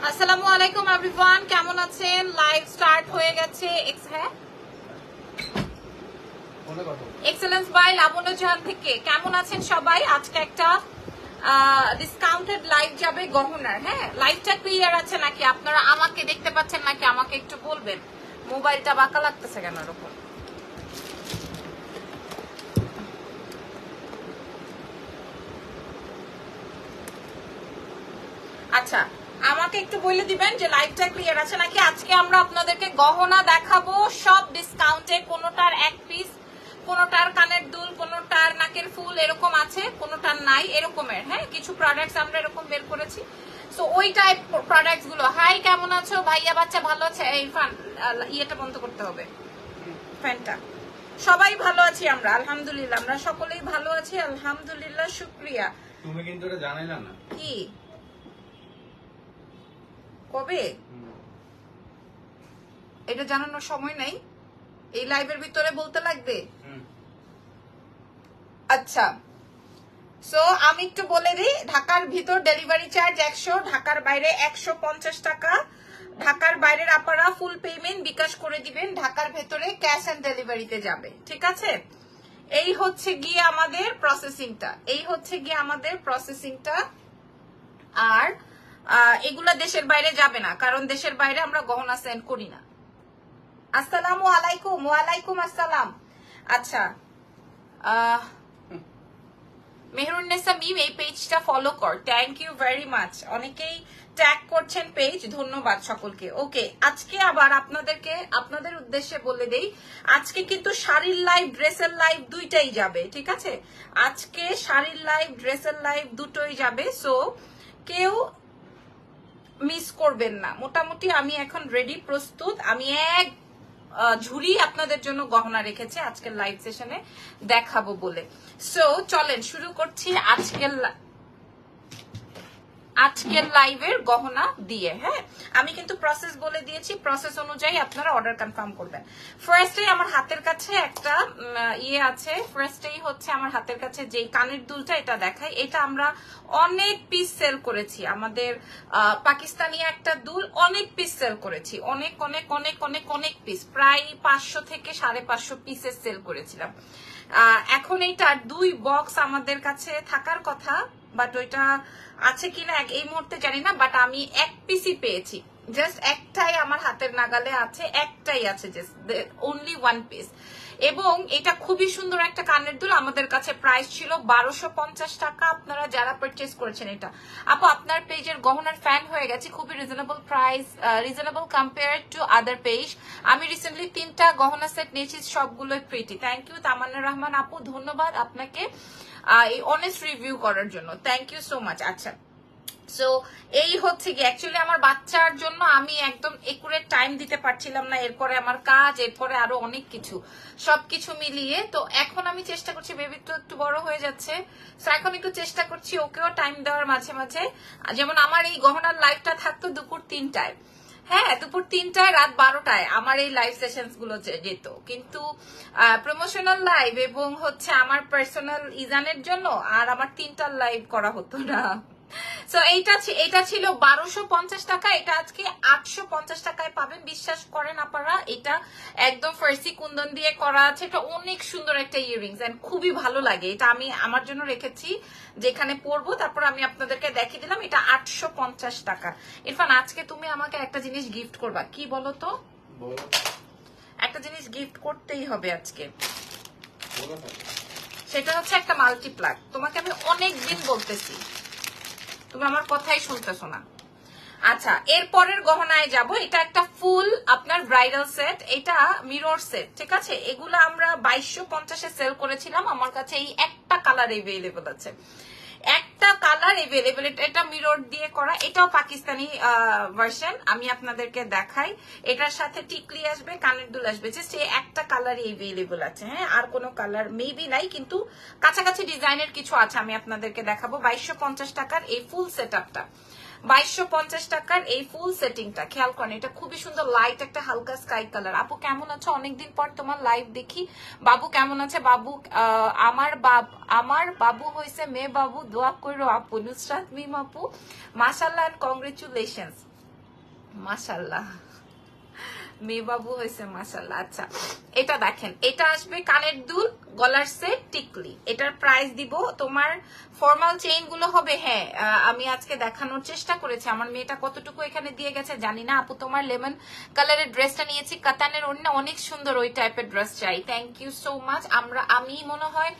আসসালামু আলাইকুম এভরিওয়ান, কেমন আছেন? লাইভ স্টার্ট হয়ে গেছে। এক্সেলেন্স বাই লাবণ্য জাহান থেকে। কেমন আছেন সবাই? আজকে একটা ডিসকাউন্টেড লাইভ যাবে গহনার। হ্যাঁ, লাইভটা ক্লিয়ার আছে নাকি? আপনারা আমাকে দেখতে পাচ্ছেন নাকি? আমাকে একটু বলবেন। মোবাইলটা বাঁকা লাগতেছে কেন এরকম? আচ্ছা, আমাকে একটু বলে দিবেন যে লাইভটা ক্লিয়ার আছে নাকি। আজকে আমরা আপনাদেরকে গহনা দেখাবো সব ডিসকাউন্টে। কোনোটার এক পিস, কোনোটার কানের দুল, কোনোটার নাকের ফুল এরকম আছে, কোনোটার নাই এরকমের। হ্যাঁ, কিছু প্রোডাক্টস আমরা এরকম বের করেছি। সো ওই টাইপ প্রোডাক্টস গুলো। হাই, কেমন আছো ভাইয়া? বাচ্চা ভালো আছে? এই ফান ইয়েটা বন্ধ করতে হবে, ফ্যানটা। সবাই ভালো আছি আমরা, আলহামদুলিল্লাহ। আমরা সকলেই ভালো আছি, আলহামদুলিল্লাহ, শুকরিয়া। তুমি কিন্তু এটা জানাইলা না। কি কবে? এটা জানানোর সময় নাই, এই লাইভের ভিতরে বলতে লাগবে। আচ্ছা, সো আমি একটু বলে দিই, ঢাকার ভিতর ডেলিভারি চার্জ 100, ঢাকার বাইরে 150 টাকা। ঢাকার বাইরের আপনারা ফুল পেমেন্ট বিকাশ করে দিবেন, ঢাকার ভেতরে ক্যাশ অন ডেলিভারিতে যাবে। ঠিক আছে? এই হচ্ছে গিয়ে আমাদের প্রসেসিংটা। আর এগুলা দেশের বাইরে যাবে না, কারণ দেশের বাইরে আমরা গহনা সেন্ড করি না। আসসালামু আলাইকুম। ওয়ালাইকুম আসসালাম। আচ্ছা, মেহরুন্নেসা মিম, এই পেজটা ফলো কর। Thank you very much. অনেকেই ট্যাগ করছেন পেজ, ধন্যবাদ সকলকে। ওকে, আজকে আবার আপনাদের উদ্দেশ্যে বলে দেই, আজকে কিন্তু শাড়ির লাইভ, ড্রেসের লাইভ দুইটাই যাবে। ঠিক আছে? আজকে শাড়ির লাইভ, ড্রেসের লাইভ দুটোই যাবে। সো কেউ মিস করবেন না। মোটামুটি আমি এখন রেডি, প্রস্তুত। আমি এক ঝুড়ি আপনাদের জন্য গহনা রেখেছি আজকের লাইভ সেশনে দেখাবো বলে। সো চলেন শুরু করছি আজকের লাইভের গহনা দিয়ে। হ্যাঁ, আমি কিন্তু প্রসেস বলে দিয়েছি, প্রসেস অনুযায়ী আপনারা অর্ডার কনফার্ম করবেন। ফার্স্টেই আমার হাতের কাছে একটা ইয়ে আছে। ফার্স্টেই হচ্ছে আমার হাতের কাছে যে কানের দুলটা, এটা দেখাই। এটা আমরা অনেক পিস সেল করেছি, আমাদের পাকিস্তানি একটা দুল অনেক পিস সেল করেছি, অনেক অনেক অনেক অনেক অনেক পিস, প্রায় 500 থেকে 550 পিসের সেল করেছিলাম। এখন এইটার 2 বক্স আমাদের কাছে থাকার কথা, বাট ওইটা আছে কিনা এই মুহূর্তে জানি না। বাট আমি এক পিসই পেয়েছি, জাস্ট একটাই আমার হাতের নাগালে আছে, একটাই আছে, জাস্ট অনলি 1 পিস। এবং এটা খুবই সুন্দর একটা কানের দুল। আমাদের কাছে প্রাইস ছিল 1250 টাকা। আপনারা যারা পারচেজ করেছেন, এটা আপু আপনার পেজের গহনার ফ্যান হয়ে গেছে, খুবই reasonable price, reasonable compare to other page. আমি রিসেন্টলি 3টা গহনা সেট নিয়েছি, সবগুলোই pretty. Thank you Tamanna Rahman আপু, ধন্যবাদ আপনাকে এই অনেস্ট রিভিউ করার জন্য। Thank you so much. আচ্ছা, সো এই হচ্ছে কি, অ্যাকচুয়ালি আমার বাচ্চার জন্য আমি একদম একুরেট টাইম দিতে পারছিলাম না। এরপরে আমার কাজ, এরপরে আরো অনেক কিছু, সবকিছু মিলিয়ে। তো এখন আমি চেষ্টা করছি, বেবি তো একটু বড় হয়ে যাচ্ছে, তো এখন একটু চেষ্টা করছি ওকেও টাইম দেওয়ার মাঝে মাঝে। যেমন আমার এই গহনার লাইভটা থাকতো দুপুর 3টায়। হ্যাঁ, দুপুর 3টায়, রাত 12টায় আমার এই লাইভ সেশনস গুলো যেত। কিন্তু প্রমোশনাল লাইভ এবং হচ্ছে আমার পার্সোনাল ইজানের জন্য আর আমার 3টার লাইভ করা হতো না। সো এইটা ছিল 1250 টাকা, এটা আজকে 850 টাকায় পাবেন। বিশ্বাস করেন আপনারা, এটা একদম ফার্সি কুন্দন দিয়ে করা আছে। এটা অনেক সুন্দর একটা ইয়াররিংস, এন্ড খুবই ভালো লাগে। এটা আমি আমার জন্য রেখেছি, যেখানে পরবো। তারপর আমি আপনাদেরকে দেখিয়ে দিলাম, এটা 850 টাকা। ইরফান, আজকে তুমি আমাকে একটা জিনিস গিফট করবা, কি বলো তো? একটা জিনিস গিফট করতেই হবে আজকে, সেটা হচ্ছে একটা মাল্টিপ্লাগ। তোমাকে আমি অনেক দিন বলতেছি, তুমি আমার কথাই শুনতেছো না। আচ্ছা, এর পরের গহনায় যাব। এটা একটা ফুল আপনার ব্রাইডাল সেট, এটা মিরর সেট। ঠিক আছে? এগুলো আমরা 2250-এ সেল করেছিলাম। আমার কাছে এই একটা কালার এভেলেবল আছে, একটা কালার এভেলেবল। এটা মিরর দিয়ে করা, এটাও পাকিস্তানি ভার্সন। আমি আপনাদেরকে দেখাই, এটার সাথে টিকলি আসবে, কানের দুল আসবে, জাস্ট এই একটা কালারই এভেলেবল আছে। হ্যাঁ, আর কোনো কালার মেবি নাই, কিন্তু কাছাকাছি ডিজাইনের কিছু আছে, আমি আপনাদেরকে দেখাবো। 2250 টাকার এই ফুল সেট আপটা, 2250 টাকার এই ফুল সেটিংটা খেয়াল করেন। এটা খুবই সুন্দর, লাইট একটা হালকা স্কাই কালার। আপু কেমন আছো? অনেকদিন পর তোমার লাইভ দেখি। বাবু কেমন আছে? বাবু আমার বাবু হয়েছে মেয়ে বাবু, দোয়া করো আপু। নুসরাত মিম আপু, মাশাআল্লাহ এন্ড কংগ্রেচুলেশনস। মাশাআল্লাহ, মেয়ে বাবু হয়েছে মাশাআল্লাহ। আচ্ছা এটা দেখেন, এটা আসবে কানের দুল, গলার সেট, টিকলি। এটার প্রাইস দিব, তোমার ফর্মাল চেইন গুলো হবে। হ্যাঁ আমি আজকে দেখানোর চেষ্টা করেছি, আমার মেয়েটা কতটুকু এখানে দিয়ে গেছে জানি না। আপু তোমার লেমন কালারের ড্রেসটা নিয়েছি, কাতানের অন্য অনেক সুন্দর, ওই টাইপের ড্রেস চাই। Thank you so much. আমি মনে হয়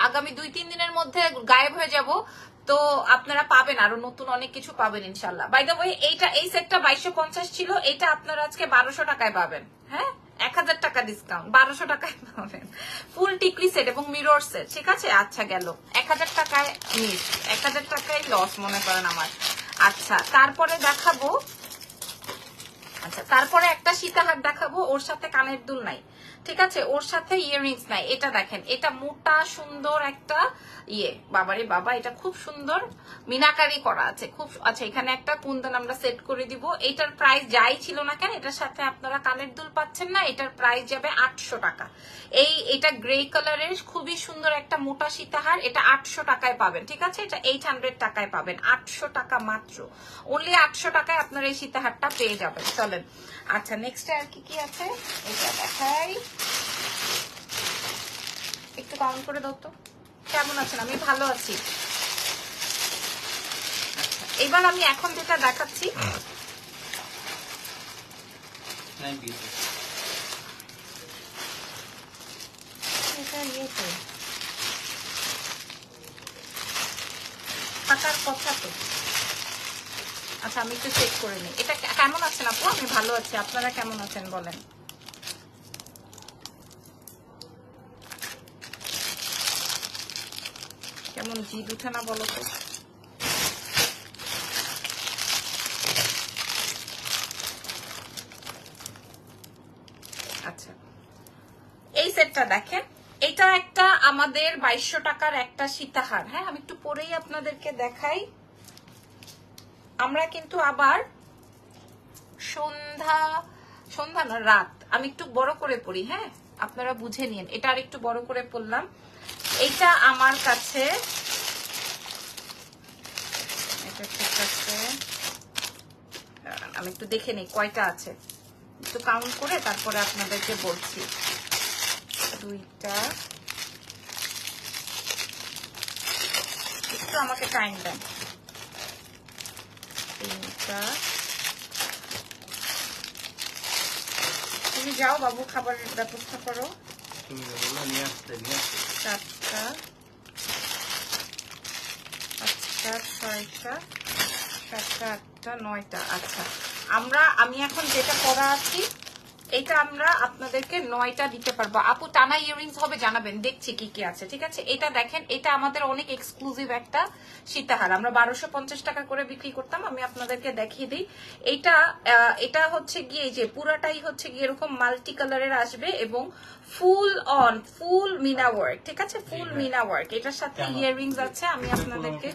আগামী 2-3 দিনের মধ্যে গায়েব হয়ে যাব, তো আপনারা পাবেন, আরো নতুন অনেক কিছু পাবেন ইনশাল্লাহ। বাই দ্য ওয়ে এই সেটটা 2250 ছিল, এটা আপনারা আজকে 1200 টাকায় পাবেন। হ্যাঁ 1000 টাকা ডিসকাউন্ট, 1200 টাকায় পাবেন ফুল টিকলি সেট এবং মিরর সেট। ঠিক আছে, আচ্ছা গেল 1000 টাকায় মিস, 1000 টাকায় লস মনে করেন আমার। আচ্ছা তারপরে দেখাবো, আচ্ছা তারপরে একটা সীতাহার দেখাবো, ওর সাথে কানের দুল নাই, ঠিক আছে, ওর সাথে ইয়াররিংস নাই। এটা দেখেন, এটা মোটা সুন্দর একটা বাবারে বাবা, এটা খুব সুন্দর মিনাকারি করা আছে, খুব। আচ্ছা এখানে একটা কুন্দন আমরা সেট করে দিব। এটার প্রাইস যাই ছিল না কেন, এটার সাথে আপনারা কানের দুল পাচ্ছেন না, এটার প্রাইস যাবে 800 টাকা। এটা গ্রে কালারের খুবই সুন্দর একটা মোটা সীতাহার, এটা 800 টাকায় পাবেন। ঠিক আছে, এটা 800 টাকায় পাবেন, 800 টাকা মাত্র, অনলি 800 টাকায় আপনারা এই সীতাহারটা পেয়ে যাবেন। চলেন আচ্ছা নেক্সট আর কি আছে এটা দেখাই, একটু কাউন্ট করে দাও তো। কেমন আছেন? আমি ভালো আছি। আচ্ছা এবার আমি এখন যেটা দেখাচ্ছি, এটা ইয়েতে থাকার কথা তো। আচ্ছা আমি একটু চেক করে নিই। এটা কেমন আছেন আপু? আমি ভালো আছি, আপনারা কেমন আছেন বলেন? কেমন জিদ উঠে না বলো তো? আচ্ছা এই সেটটা দেখেন, এটা একটা আমাদের 2200 টাকার একটা সীতাহার। হ্যাঁ আমি একটু পরেই আপনাদেরকে দেখাই। আমরা কিন্তু আবার সন্ধ্যা না রাত, আমি একটু বড় করে পড়ি, হ্যাঁ আপনারা বুঝে নিন। এটা আর একটু বড় করে পড়লাম। এইটা আমার কাছে, এটা ঠিক আছে, আমি একটু দেখে নিই কয়টা আছে, একটু কাউন্ট করে তারপরে আপনাদেরকে বলছি। 2টা, একটু আমাকে টাইম দেন। 3টা, তুমি যাও বাবু, খাবারের ব্যবস্থা করো। 4টা, 5টা, 6টা, 7টা, 8টা, 9টা। আচ্ছা আমি এখন যেটা করা আছি, এটা আমরা আপনাদেরকে 9টা দিতে পারবো। আপু টানা ইয়াররিংস হবে জানাবেন, দেখছি কি কি আছে। ঠিক আছে, এটা দেখেন, এটা আমাদের অনেক এক্সক্লুসিভ একটা সীতাহার, আমরা 1250 টাকা করে বিক্রি করতাম। আমি আপনাদেরকে দেখিয়ে দিই। এটা হচ্ছে গিয়ে যে পুরাটাই হচ্ছে গিয়ে এরকম মাল্টি কালারের আসবে এবং ফুল মিনা ওয়ার্ক। ঠিক আছে, ফুল মিনা ওয়ার্ক, এটার সাথে ইয়াররিংস আছে। আমি আপনাদেরকে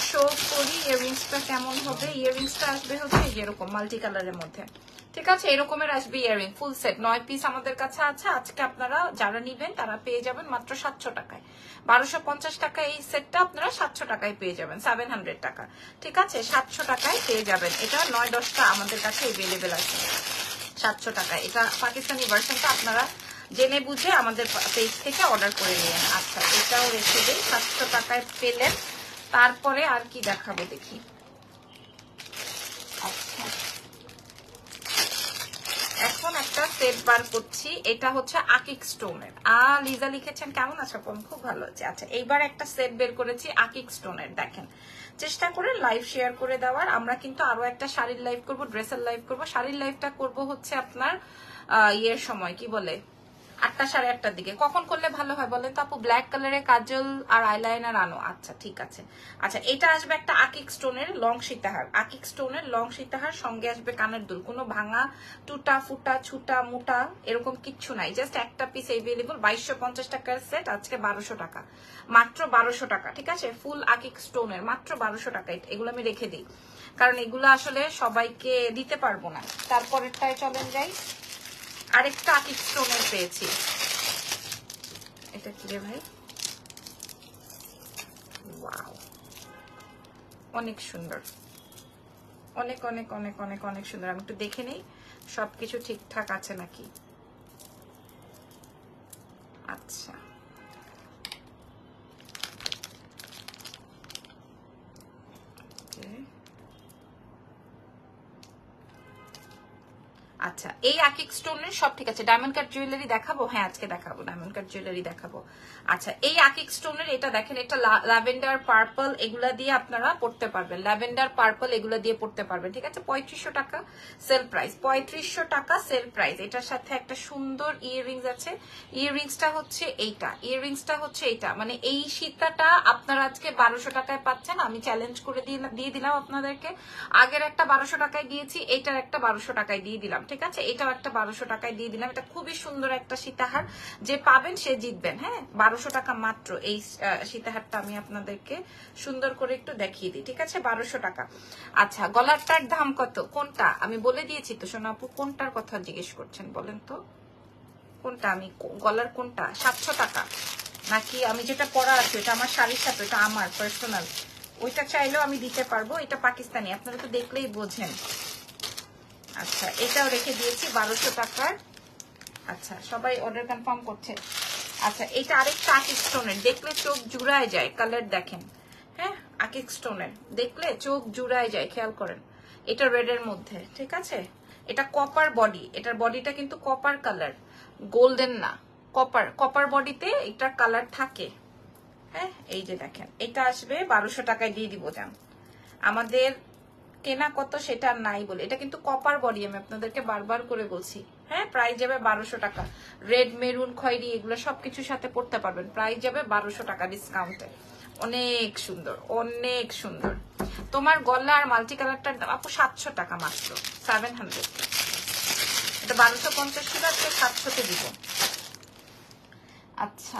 শো করি ইয়াররিংসটা কেমন হবে। ইয়াররিংসটা আসবে হচ্ছে এরকম মাল্টি কালারের মধ্যে। ঠিক আছে, এরকমের আসবে ইয়ারিং ফুল সেট, 9 পিস আমাদের কাছে আছে। আজকে আপনারা যারা নিবেন তারা পেয়ে যাবেন মাত্র 700 টাকায়। 1250 টাকা এই সেটটা আপনারা 700 টাকায় পেয়ে যাবেন, 700 টাকা। ঠিক আছে, 700 টাকায় পেয়ে যাবেন। এটা 9-10টা আমাদের কাছে এভেলেবেল আছে 700 টাকায়। এটা পাকিস্তানি ভার্সনটা আপনারা জেনে বুঝে আমাদের পেজ থেকে অর্ডার করে নিন। আচ্ছা এটাও রেখে দিই, 700 টাকায় পেলেন। তারপরে আর কি দেখাবো দেখি। আচ্ছা এখন একটা সেট বার করছি, এটা হচ্ছে আকিক স্টোনের। লিজা লিখেছেন কেমন আছো? খুব ভালো আছে। আচ্ছা এইবার একটা সেট বের করেছি আকিক স্টোনের। দেখেন, চেষ্টা করে লাইভ শেয়ার করে দেওয়ার। আমরা কিন্তু আরো একটা শাড়ির লাইভ করব, ড্রেসের লাইভ করব। শাড়ির লাইভটা করব হচ্ছে আপনার সময় কি বলে 8টা 8:30টার দিকে। কখন করলে ভালো হয় বলেন তো আপু? ব্ল্যাক কালারের কাজল আর আইলাইনার আনো। আচ্ছা ঠিক আছে। আচ্ছা এটা আসবে একটা আকিক স্টোনের লং সীতাহার, আকিক স্টোনের লং সীতাহার, সঙ্গে আসবে কানের দুল। কোনো ভাঙা টুটা ফুটা ছুটা মোটা এরকম কিচ্ছু নাই, জাস্ট একটা পিস এভেলেবল। 2250 টাকার সেট, আজকে 1200 টাকা, মাত্র 1200 টাকা। ঠিক আছে, ফুল আকিক স্টোনের মাত্র 1200 টাকা। এগুলো আমি রেখে দিই, কারণ এগুলো আসলে সবাইকে দিতে পারবো না। তারপরেরটায় চলেন যাই। আরেকটা আকিক স্টোনের পেয়েছি, এটা কি রে ভাই? ওয়াও, অনেক সুন্দর। অনেক অনেক অনেক অনেক অনেক সুন্দর। আমি একটু দেখে নেই সবকিছু ঠিকঠাক আছে নাকি। আচ্ছা আচ্ছা, এই আকিক স্টোনের সব ঠিক আছে। ডায়মন্ড কাট জুয়েলারি দেখাবো? হ্যাঁ আজকে দেখাবো, ডায়মন্ড কাট জুয়েলারি দেখাবো। আচ্ছা, এই আকিক স্টোনের এটা দেখেন, এটা ল্যাভেন্ডার পার্পল এগুলা দিয়ে আপনারা পড়তে পারবেন, ল্যাভেন্ডার পার্পল এগুলা দিয়ে পড়তে পারবেন, ঠিক আছে। 3500 টাকা সেল প্রাইস, 3500 টাকা সেল প্রাইস। এটার সাথে একটা সুন্দর ইয়াররিংস আছে, ইয়াররিংসটা হচ্ছে এইটা, ইয়াররিংসটা হচ্ছে এইটা, মানে এই সীতাটা আপনারা আজকে 1200 টাকায় পাচ্ছেন। আমি চ্যালেঞ্জ করে দিয়ে দিলাম আপনাদেরকে। আগের একটা 1200 টাকায় দিয়েছি, এইটার একটা 1200 টাকায় দিয়ে দিলাম, ঠিক আছে। এটাও একটা 1200 টাকায় দিয়ে দিলাম। এটা খুবই সুন্দর একটা সীতাহার, যে পাবেন সে জিতবেন। হ্যাঁ 1200 টাকা মাত্র এই সীতাহারটা আমি আপনাদেরকে সুন্দর করে একটু দেখিয়ে দিই, ঠিক আছে। 1200 টাকা। আচ্ছা, গলারটার দাম কত? কোনটা আমি বলে দিয়েছি তো সোনা আপু, কোনটার কথা জিজ্ঞেস করছেন বলেন তো? কোনটা? আমি গলার কোনটা? 700 টাকা নাকি আমি যেটা পরা আছে এটা আমার শাড়ির সাথে, এটা আমার পার্সোনাল, ওইটা চাইলেও আমি দিতে পারবো। এটা পাকিস্তানি, আপনারা তো দেখলেই বোঝেন। আচ্ছা, এটাও রেখে দিয়েছি 1200 টাকার। আচ্ছা, সবাই অর্ডার কনফার্ম করছে। আচ্ছা, এটা আরেকটা আকিক স্টোনের, দেখলে চোখ জুড়ায় যায়, কালার দেখেন। হ্যাঁ, আকিক স্টোনের দেখলে চোখ জুড়ায় যায়, খেয়াল করেন। এটা রেডের মধ্যে, ঠিক আছে। এটা কপার বডি, এটার বডিটা কিন্তু কপার কালার, গোল্ডেন না, কপার। কপার বডিতে এটার কালার থাকে। হ্যাঁ, এই যে দেখেন, এটা আসবে 1200 টাকায় দিয়ে দিব যান। আমাদের কেনা কত সেটা নাই বলে, এটা কিন্তু কপার বডি, আমি আপনাদেরকে বারবার করে বলছি। হ্যাঁ, প্রাইস যাবে 1200 টাকা। রেড, মেরুন, খয়েরি এগুলো সবকিছুর সাথে পড়তে পারবেন। প্রাইস যাবে 1200 টাকা ডিসকাউন্টে। অনেক সুন্দর, অনেক সুন্দর। তোমার গলা আর মাল্টি কালারটার দাম আপু 700 টাকা মাত্র, 700। এটা 1250 ছিল, আজকে 700-তে দিব। আচ্ছা,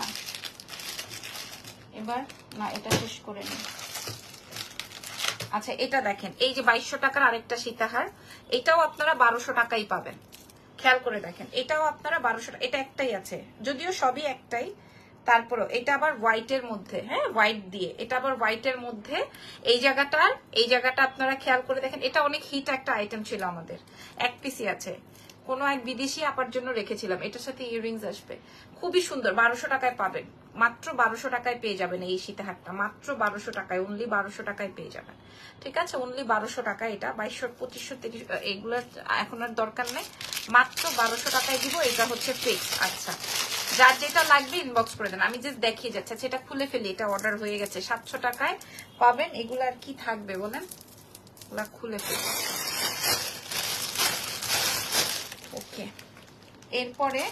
এবার না এটা শেষ করে নিই। আচ্ছা, এটা দেখেন, এই যে 2200 টাকার আরেকটা সীতাহার, এটাও আপনারা 1200 টাকাই পাবেন। খেয়াল করে দেখেন, এটাও আপনারা 1200, এটা একটাই আছে যদিও, সবই একটাই, তারপরও এটা আবার হোয়াইটের মধ্যে। হ্যাঁ, হোয়াইট দিয়ে, এটা আবার হোয়াইটের মধ্যে। এই জায়গাটা আপনারা খেয়াল করে দেখেন, এটা অনেক হিট একটা আইটেম ছিল আমাদের, এক পিসি আছে, কোনো এক বিদেশি আপার জন্য রেখেছিলাম। এটার সাথে ইয়াররিংস আসবে, খুবই সুন্দর। 1200 টাকায় পাবেন, মাত্র 1200 টাকায় পেয়ে যাবেন এই সীতাহারটা, মাত্র 1200 টাকায়, অনলি 1200 টাকায় পেয়ে যাবেন, ঠিক আছে। অনলি 1200 টাকা। এটা 2200, 2500, 3000 এগুলো এখন আর দরকার নেই, মাত্র 1200 টাকায় দিব। এটা হচ্ছে ফিক্স। আচ্ছা, যার যেটা লাগবে ইনবক্স করে দেন, আমি জাস্ট দেখিয়ে যাচ্ছি। আচ্ছা, এটা খুলে ফেলি, এটা অর্ডার হয়ে গেছে, 700 টাকায় পাবেন। এগুলো আর কি থাকবে বলেন, এগুলা খুলে ফেলি। ওকে, এরপরে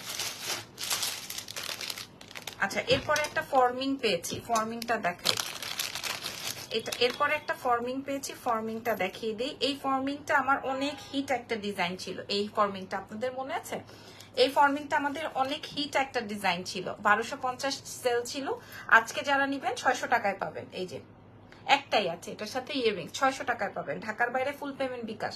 আচ্ছা, এরপরে একটা ফর্মিং পেয়েছি, ফর্মিংটা দেখাই। এটা এরপরে একটা ফর্মিং পেয়েছি, ফর্মিংটা দেখিয়ে দিই। এই ফর্মিংটা আমার অনেক হিট একটা ডিজাইন ছিল। এই ফর্মিংটা আপনাদের মনে আছে? এই ফর্মিংটা আমাদের অনেক হিট একটা ডিজাইন ছিল, 1250 সেল ছিল। আজকে যারা নিবেন 600 টাকায় পাবেন। এই যে একটাই আছে, এটার সাথে ইয়াররিংস 600 টাকায় পাবেন, ঢাকার বাইরে ফুল পেমেন্ট বিকাশ।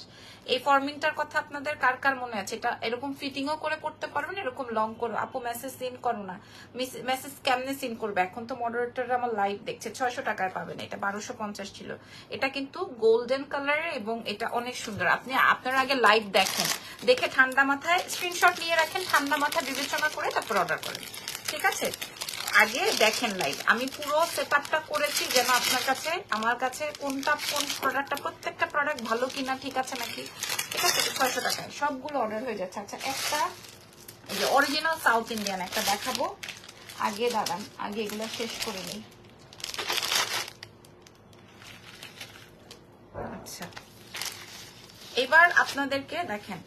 এই ফর্মিংটার কথা আপনাদের কার কার মনে আছে? এটা এরকম ফিটিংও করে পড়তে পারবেন, এরকম লং করে। আপু মেসেজ সিন করো না, মেসেজ কেমনে সিন করবে? এখন তো মডারেটর আমার লাইভ দেখছে। 600 টাকায় পাবেন, এটা 1250 ছিল। এটা কিন্তু গোল্ডেন কালারের এবং এটা অনেক সুন্দর। আপনারা আগে লাইভ দেখেন, দেখে ঠান্ডা মাথায় স্ক্রিনশট নিয়ে রাখেন, ঠান্ডা মাথায় বিবেচনা করে তারপর অর্ডার করেন, ঠিক আছে। আগে দেখেন লাইভ, আমি পুরো সেটআপটা করেছি যেন আপনার কাছে, আমার কাছে কোন প্রোডাক্টটা, প্রত্যেকটা প্রোডাক্ট ভালো কিনা, ঠিক আছে নাকি, ঠিক আছে। 600 টাকায় সবগুলো অর্ডার হয়ে যাচ্ছে। আচ্ছা, একটা এই যে অরিজিনাল সাউথ ইন্ডিয়ান একটা দেখাবো। আগে দাঁড়ান, আগে এগুলো শেষ করে নিই। আচ্ছা, এবার আপনাদেরকে দেখেন,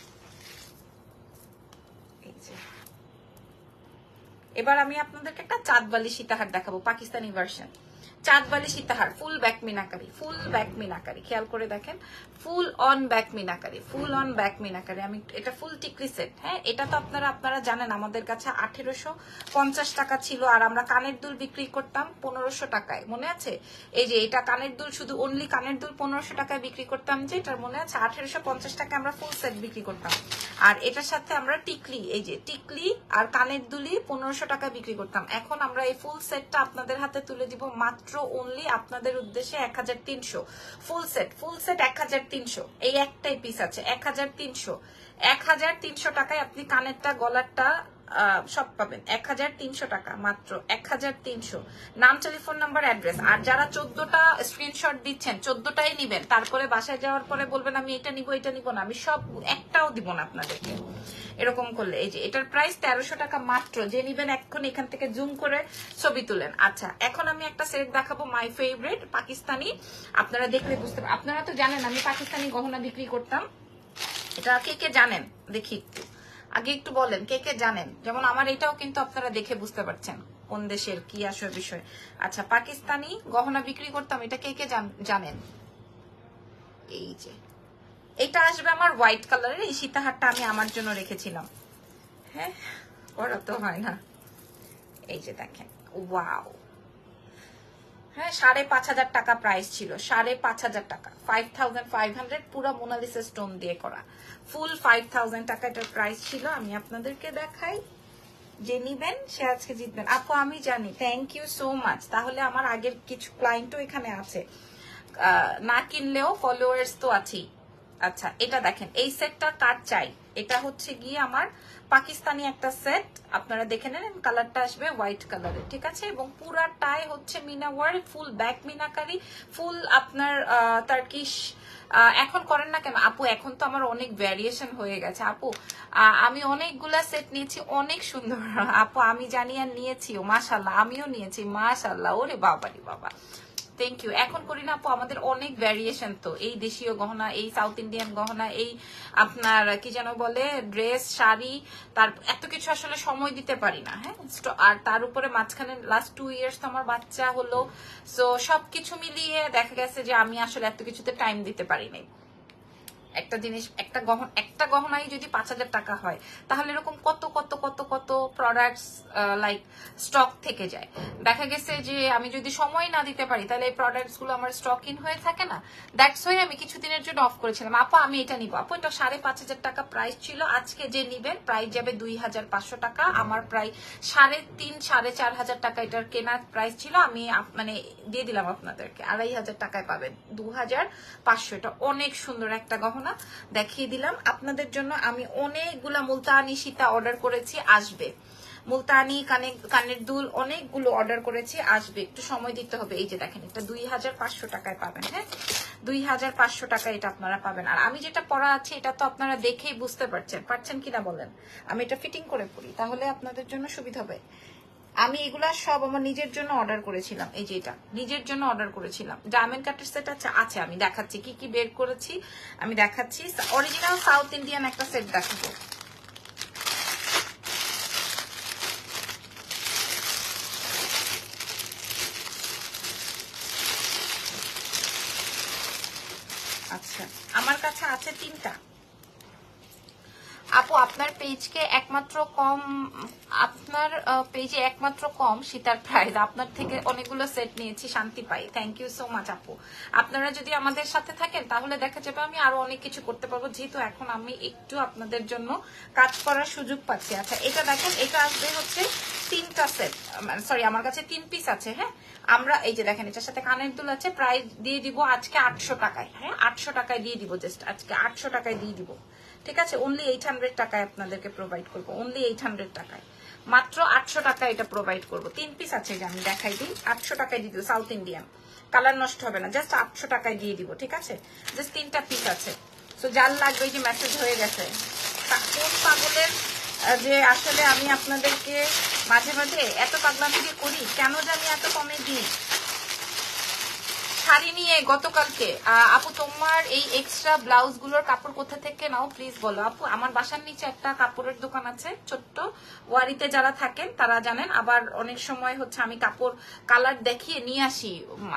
এই যে এবার আমি আপনাদেরকে একটা চাঁদবালি সীতাহার দেখাবো, পাকিস্তানি ভার্সন। চাঁদবালি সীতাহার, full back meenakari, full back meenakari, খেয়াল করে দেখেন, full on back meenakari, full on back meenakari. আমি এটা ফুল টিকলি সেট। হ্যাঁ, এটা তো আপনারা জানেন আমাদের কাছে 1850 টাকা ছিল, আর আমরা কানের দুল বিক্রি করতাম 1500 টাকায়, মনে আছে? এই যে এটা কানের দুল, শুধু অনলি কানের দুল 1500 টাকায় বিক্রি করতাম, যে এটার মনে আছে 1850 টাকায় আমরা ফুল সেট বিক্রি করতাম। আর এটার সাথে আমরা টিকলি, এই যে টিকলি আর কানের দুলি 1500 টাকা বিক্রি করতাম। এখন আমরা এই ফুল সেটটা আপনাদের হাতে তুলে দিব মাত্র মাত্র অনলি আপনাদের উদ্দেশ্যে 1300। Full set 1300। এই একটাই পিস আছে 1300। 1300 টাকায় আপনি কানেরটা গলারটা সব পাবেন। 1300 টাকা মাত্র, 1300। নাম, টেলিফোন নাম্বার, অ্যাড্রেস। আর যারা 14টা স্ক্রিনশট দিচ্ছেন 14টাই নিবেন, তারপরে বাসায় যাওয়ার পরে বলবেন আমি এটা নিব এটা নিব না, আমি সব একটাও দিব না আপনাদেরকে এরকম করলে। এই যে এটার প্রাইস 1300 টাকা মাত্র। যে নিবেন এখন এখান থেকে জুম করে ছবি তুলেন। আচ্ছা, এখন আমি একটা সেট দেখাবো, মাই ফেভারিট পাকিস্তানি। আপনারা দেখলে বুঝতে পারবেন। আপনারা তো জানেন আমি পাকিস্তানি গহনা বিক্রি করতাম। এটা কে কে জানেন দেখি একটু, আগে একটু বলেন কে কে জানেন। যেমন আমার এটাও কিন্তু আপনারা দেখে বুঝতে পারছেন কোন দেশের কি আসল বিষয়। আচ্ছা, পাকিস্তানি গহনা বিক্রি করতাম, এটা কে কে জানেন। এই যে এটা আসবে আমার হোয়াইট কালারের। এই সীতাহারটা আমি আমার জন্য রেখেছিলাম। হ্যাঁ, ওরা তো হয় না। এই যে দেখেন, ওয়াও। হ্যাঁ, 5,500 টাকা প্রাইস ছিল, 5,500 টাকা, 5,500, পুরো মোনালিসা স্টোন দিয়ে করা, ফুল 5,000 টাকা এটার প্রাইস ছিল। আমি আপনাদেরকে দেখাই, যে নিবেন সে আজকে জিতবেন। আপু আমি জানি, থ্যাংক ইউ সো মাচ। তাহলে আমার আগের কিছু ক্লায়েন্টও এখানে আছে, না কিনলেও ফলোয়ার্স তো আছেই। আচ্ছা, এটা দেখেন, এই সেটটা কার চাই। এটা হচ্ছে গিয়ে আমার পাকিস্তানি একটা সেট, আপনারা দেখে নেন। কালারটা আসবে হোয়াইট কালারের, ঠিক আছে। এবং পুরাটাই হচ্ছে meena work, full back meenakari, full আপনার টার্কিশ। এখন করেন না কেন আপু? এখন তো আমার অনেক ভ্যারিয়েশন হয়ে গেছে আপু। আমি অনেকগুলা সেট নিয়েছি, অনেক সুন্দর আপু। আমি জানি আর নিয়েছিও, মাশাল্লাহ। আমিও নিয়েছি, মাশাল্লাহ। ওরে বাবারি বাবা, থ্যাংক ইউ। এখন করি না আপু, আমাদের অনেক ভ্যারিয়েশন তো, এই দেশীয় গহনা, এই সাউথ ইন্ডিয়ান গহনা, এই আপনার কি যেন বলে ড্রেস, শাড়ি, তার এত কিছু আসলে সময় দিতে পারি না। হ্যাঁ, আর তার উপরে মাঝখানে লাস্ট 2 ইয়ার্স তো আমার বাচ্চা হলো। সো সবকিছু মিলিয়ে দেখা গেছে যে আমি আসলে এত কিছুতে টাইম দিতে পারি নাই। একটা জিনিস, একটা গহনাই যদি 5,000 টাকা হয়, তাহলে এরকম কত কত কত কত প্রোডাক্টস লাইক স্টক থেকে যায়। দেখা গেছে যে আমি যদি সময় না দিতে পারি, তাহলে এই প্রোডাক্টস গুলো আমার স্টক ইন হয়ে থাকে না। দ্যাটস ওয়াই আমি কিছুদিনের জন্য অফ করেছিলাম। আপু আমি এটা নিবো আপু, এটা 5,500 টাকা প্রাইস ছিল। আজকে যে নিবেন প্রাইস যাবে 2,500 টাকা। আমার প্রায় 3,500-4,500 টাকা এটার কেনার প্রাইস ছিল। আমি মানে দিয়ে দিলাম আপনাদেরকে, 2,500 টাকায় পাবেন 2,500। এটা অনেক সুন্দর একটা গহনা, দেখিয়ে দিলাম আপনাদের জন্য। আমি অনেকগুলা মুলতানি সীতা অর্ডার করেছি, আসবে। মুলতানি কানের দুল অনেকগুলো অর্ডার করেছি, আসবে। একটু সময় দিতে হবে। এই যে দেখেন, এটা 2,500 টাকায় পাবেন। হ্যাঁ, 2,500 টাকা এটা আপনারা পাবেন। আর আমি যেটা পরা আছে এটা তো আপনারা দেখেই বুঝতে পারছেন কিনা বলেন। আমি এটা ফিটিং করে পরি, তাহলে আপনাদের জন্য সুবিধা হবে। আমি এগুলা সব আমার নিজের জন্য অর্ডার করেছিলাম। এই যে এটা নিজের জন্য অর্ডার করেছিলাম। ডায়মন্ড কাটের সেট আছে, আমি দেখাচ্ছি কি কি বের করেছি। আমি দেখাচ্ছি অরিজিনাল সাউথ ইন্ডিয়ান একটা সেট দেখাবো। আচ্ছা, আমার কাছে আছে 3টা। আপু আপনার পেজকে একমাত্র কম, আপনার পেজে একমাত্র কম সীতার প্রাইস। আপনার থেকে অনেকগুলো সেট নিয়েছি, শান্তি পাই। থ্যাংক ইউ সো মাচ আপু। আপনারা যদি আমাদের সাথে থাকেন তাহলে দেখা যাবে আমি আরো অনেক কিছু করতে পারবো, যেহেতু এখন আমি একটু আপনাদের জন্য কাজ করার সুযোগ পাচ্ছি। আচ্ছা, এটা দেখেন, এটা আসবে হচ্ছে 3টা সেট, সরি আমার কাছে 3 পিস আছে। হ্যাঁ, আমরা এই যে দেখেন, এটার সাথে কানের দুল আছে। প্রাইস দিয়ে দিব আজকে 800 টাকায়। হ্যাঁ, 800 টাকায় দিয়ে দিব, জাস্ট আজকে 800 টাকায় দিয়ে দিব, ঠিক আছে। অনলি 800 টাকায় আপনাদেরকে প্রোভাইড করবো, অনলি 800 টাকায়, মাত্র 800 টাকায় এটা প্রোভাইড করবো। 3 পিস আছে, যে আমি দেখাই দিই। 800 টাকায় দিয়ে দিব, সাউথ ইন্ডিয়ান, কালার নষ্ট হবে না, জাস্ট 800 টাকায় দিয়ে দিব, ঠিক আছে। জাস্ট 3টা পিস আছে। সো যার লাগবে, যে মেসেজ হয়ে গেছে। কোন পাগলের যে আসলে আমি আপনাদেরকে মাঝে মাঝে এত পাগলামি যে করি, কেন জানি এত কমে দিই। শাড়ি নিয়ে গতকালকে আপু তোমার এই এক্সট্রা ব্লাউজ গুলোর কাপড় কোথা থেকে নাও প্লিজ বলো আপু। আমার বাসার নিচে একটা কাপড়ের দোকান আছে ছোট্ট, ওয়ারিতে যারা থাকেন তারা জানেন। আবার অনেক সময় হচ্ছে আমি কাপড় কালার দেখিয়ে নিয়ে আসি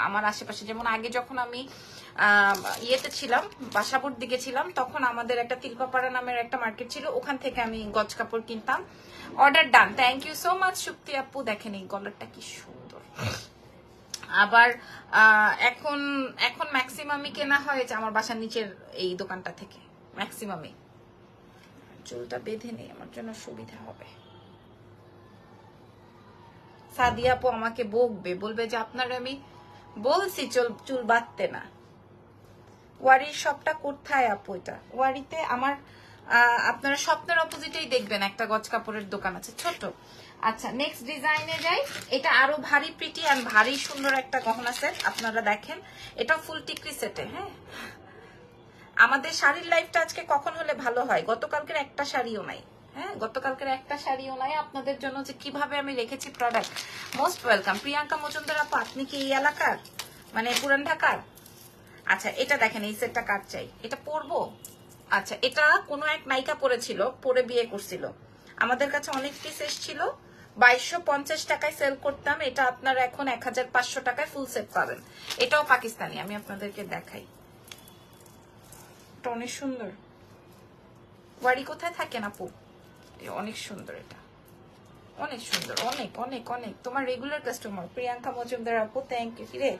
আমার আশেপাশে। যেমন আগে যখন আমি ইয়েতে ছিলাম, বাসাপুর দিকে ছিলাম, তখন আমাদের একটা তিলপাপাড়া নামের একটা মার্কেট ছিল, ওখান থেকে আমি গজ কাপড় কিনতাম। Order done, thank you so much Shukti আপু। দেখেন এই গলারটা কি সুন্দর। আবার এখন এখন ম্যাক্সিমামই কেনা হয়েছে আমার বাসার নিচের এই দোকানটা থেকে, ম্যাক্সিমামই। চুলটা বেঁধে নেই, আমার জন্য সুবিধা হবে। সাদিয়া আপু আমাকে বকবে, বলবে যে আপনারা আমি বলছি চুল বাঁধতে না। ওয়ারির শপটা কোথায় আপু? এটা ওয়ারিতে আমার আপনারা স্বপ্নের অপোজিটেই দেখবেন একটা গজ কাপড়ের দোকান আছে ছোট। আচ্ছা নেক্সট ডিজাইনে যাই। এটা আরো ভারী প্রিটি আর ভারী সুন্দর একটা গহনা সেট, আপনারা দেখেন এটা ফুল টিকরি সেটে। হ্যাঁ আমাদের শাড়ির লাইফটা আজকে কখন হলে ভালো হয়, গতকালকের একটা শাড়িও নাই। হ্যাঁ গতকালকের একটা শাড়িও নাই আপনাদের জন্য যে কিভাবে আমি রেখেছি product. Most welcome Priyanka Majumdar আপু, আপনি কি এই এলাকার মানে পুরান ঢাকার? আচ্ছা এটা দেখেন এই সেটটা কার চাই, এটা পরবো। আচ্ছা এটা কোনো এক নায়িকা পরেছিল, পরে বিয়ে করছিল, আমাদের কাছে অনেক পিস এসেছিল, 2250 টাকায় সেল করতাম, এটা আপনারা এখন 1500 টাকায় ফুল সেট পাবেন। এটাও পাকিস্তানি, আমি আপনাদেরকে দেখাই, এটা অনেক সুন্দর। বাড়ি কোথায় থাকেন আপু? অনেক সুন্দর, এটা অনেক সুন্দর, অনেক অনেক অনেক। তোমার রেগুলার কাস্টমার প্রিয়াঙ্কা মজুমদার আপু, থ্যাংক ইউ। রে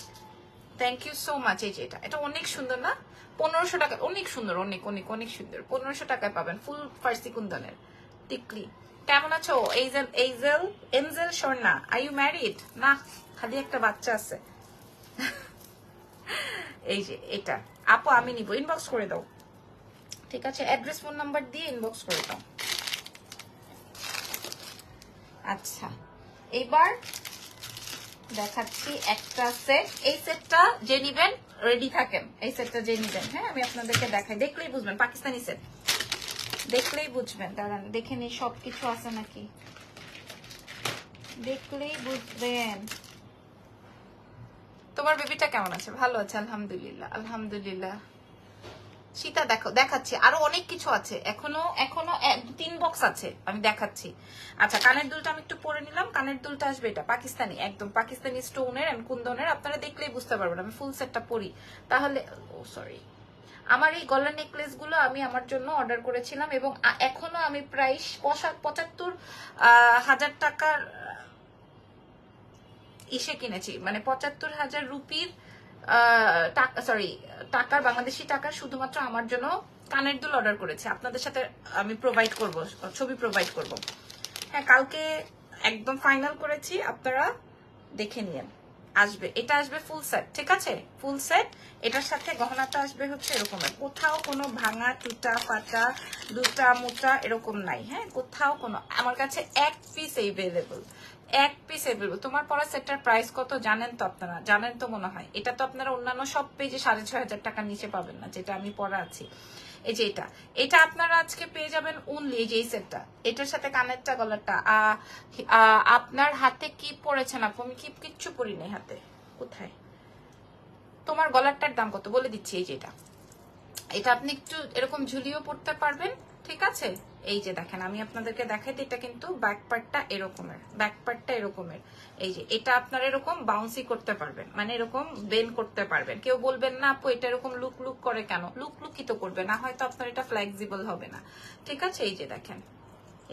থ্যাংক ইউ সো মাচ। এই যে এটা অনেক সুন্দর না? 1500 টাকা, অনেক সুন্দর, অনেক অনেক অনেক সুন্দর। 1500 টাকায় পাবেন ফুল ফার্সি কুন্দনের টিকলি। কেমন আছো angel Swarna? Are you married? না, খালি একটা বাচ্চা আছে। এই যে এটা আপু আমি নিব, ইনবক্স করে দাও, ঠিক আছে? অ্যাড্রেস ফোন নাম্বার দিয়ে ইনবক্স করে দাও। আচ্ছা এবার দেখাচ্ছি একটা সেট। এই সেটটা যে নিবেন রেডি থাকেন, এই সেটটা যে নিবেন। হ্যাঁ আমি আপনাদেরকে দেখাই, দেখলেই বুঝবেন পাকিস্তানি সেট, দেখলেই বুঝবেন। দাঁড়ান দেখে নিই সবকিছু আছে নাকি, দেখলেই বুঝবেন। তোমার বেবিটা কেমন আছে? ভালো আছে আলহামদুলিল্লাহ, আলহামদুলিল্লাহ। সীতা দেখো, দেখাচ্ছি আরো অনেক কিছু আছে, এখনো 3 বক্স আছে, আমি দেখাচ্ছি। আচ্ছা কানের দুলটা আমি একটু পরে নিলাম, কানের দুলটা আসবে এটা পাকিস্তানি, একদম পাকিস্তানি স্টোনের এন্ড কুন্দনের, আপনারা দেখলেই বুঝতে পারবেন। আমি ফুল সেটটা পরি তাহলে। ও সরি, আমার এই গলার নেকলেস গুলো আমি আমার জন্য অর্ডার করেছিলাম এবং এখনো আমি প্রাইস 75,000 টাকার ইসে কিনেছি, মানে 75,000 রুপির টাকার, বাংলাদেশি টাকার শুধুমাত্র আমার জন্য কানের দুল অর্ডার করেছি। আপনাদের সাথে আমি প্রোভাইড করব, ছবি প্রোভাইড করব। হ্যাঁ কালকে একদম ফাইনাল করেছি, আপনারা দেখে নিয়েন। আসবে, এটা আসবে ফুল সেট, ঠিক আছে? ফুল সেট, এটার সাথে গহনাটা আসবে হচ্ছে এরকমের, কোথাও কোনো ভাঙা টুটা ফাটা দুটা মোটা এরকম নাই। হ্যাঁ কোথাও কোনো, আমার কাছে এক পিস এভেলেবল, এক পিস এভেলেবল। তোমার পরা সেটটার প্রাইস কত জানেন তো আপনারা? জানেন তো মনে হয়। এটা তো আপনারা অন্যান্য সব পেজে 6,500 টাকার নিচে পাবেন না, যেটা আমি পরা আছি। এই যে এটা আপনারা আজকে পেয়ে যাবেন অনলি এই যে এই সেটটা, এটার সাথে কানেরটা গলাটা। আপনার হাতে কি পরেছেন আপু? আমি কিচ্ছু পরি নাই হাতে। কোথায় তোমার গলারটার দাম কত বলে দিচ্ছি। এই যে এটা আপনি একটু এরকম ঝুলিয়েও পড়তে পারবেন, ঠিক আছে? এই যে দেখেন আমি আপনাদেরকে দেখাই, এটা কিন্তু ব্যাক পার্টটা এরকমের, ব্যাক পার্টটা এরকমের। এই যে এটা আপনারা এরকম বাউন্সি করতে পারবেন, মানে এরকম বেন্ড করতে পারবেন। কেউ বলবেন না আপু এটা এরকম লুক লুক করে কেন? লুক লুকই তো করবে না, হয়তো আপনার এটা ফ্লেক্সিবল হবে না, ঠিক আছে? এই যে দেখেন,